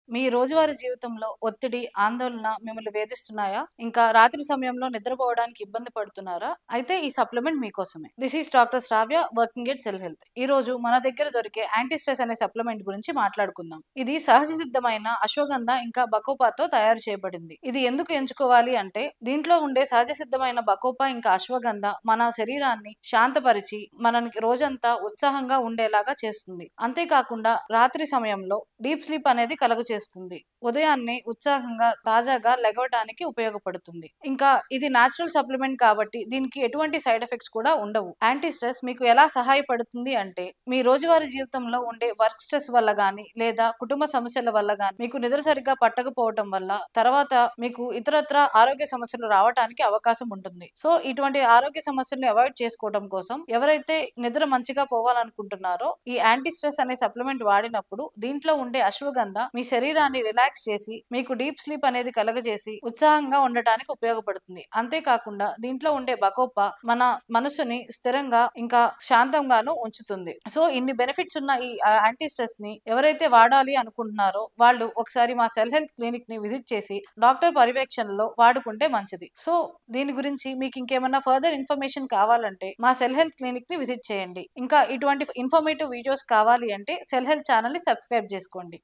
మీ రోజువారీ జీవితంలో ఒత్తిడి, ఆందోళన మిమ్మల్ని వేధిస్తున్నాయా? ఇంకా రాత్రి సమయంలో నిద్రపోవడానికి ఇబ్బంది పడుతున్నారా? అయితే ఈ సప్లిమెంట్ మీకోసమే. This is doctor Sravya working at Cell Health. ఈ రోజు మన దగ్గర దొరికే యాంటీ స్ట్రెస్ అనే సప్లిమెంట్ గురించి మాట్లాడుకుందాం. ఇది సహజ సిద్ధమైన అశ్వగంధ ఇంకా బకోపాతో తయారు చేయబడింది. ఇది ఎందుకు ఎంచుకోవాలి అంటే దీంట్లో ఉండే సహజ సిద్ధమైన బకోపా ఇంకా అశ్వగంధ మన శరీరాన్ని శాంతపరిచి మనకి రోజంతా ఉత్సాహంగా ఉండేలాగా చేస్తుంది. అంతేకాకుండా రాత్రి సమయంలో డీప్ స్లీప్ అనేది కలుగజేస్తుంది. ఉదయాన్నే ఉత్సాహంగా తాజాగా లెగవడానికి ఉపయోగపడుతుంది. ఇంకా ఇది నేచురల్ సప్లిమెంట్ కాబట్టి దీనికి ఎటువంటి సైడ్ ఎఫెక్ట్స్ కూడా ఉండవు. యాంటీ స్ట్రెస్ మీకు ఎలా సహాయపడుతుంది అంటే మీ రోజువారీ జీవితంలో ఉండే వర్క్ స్ట్రెస్ వల్ల గానీ లేదా కుటుంబ సమస్యల వల్ల గానీ మీకు నిద్ర సరిగ్గా పట్టకపోవటం వల్ల తర్వాత మీకు ఇతరత్ర ఆరోగ్య సమస్యలు రావడానికి అవకాశం ఉంటుంది. సో ఇటువంటి ఆరోగ్య సమస్యలను అవాయిడ్ చేసుకోవడం కోసం ఎవరైతే నిద్ర మంచిగా పోవాలనుకుంటున్నారో ఈ యాంటీ స్ట్రెస్ అనే సప్లిమెంట్ వాడినప్పుడు దీంట్లో ఉండే అశ్వగంధ మీ శరీరాన్ని రిలాక్స్ చేసి మీకు డీప్ స్లీప్ అనేది కలగజేసి ఉత్సాహంగా ఉండటానికి ఉపయోగపడుతుంది. అంతేకాకుండా దీంట్లో ఉండే బకోపా మన మనసుని స్థిరంగా ఇంకా శాంతంగాను ఉంచుతుంది. సో ఇన్ని బెనిఫిట్స్ ఉన్న ఈ యాంటీ స్ట్రెస్ ని ఎవరైతే వాడాలి అనుకుంటున్నారో వాళ్ళు ఒకసారి మా సెల్ హెల్త్ క్లినిక్ ని విజిట్ చేసి డాక్టర్ పర్యవేక్షణలో వాడుకుంటే మంచిది. సో దీని గురించి మీకు ఇంకేమన్నా ఫర్దర్ ఇన్ఫర్మేషన్ కావాలంటే మా సెల్ హెల్త్ క్లినిక్ ని విజిట్ చేయండి. ఇంకా ఇటువంటి ఇన్ఫర్మేటివ్ వీడియోస్ కావాలి అంటే సెల్ హెల్త్ ఛానల్ ని సబ్స్క్రైబ్ చేసుకోండి.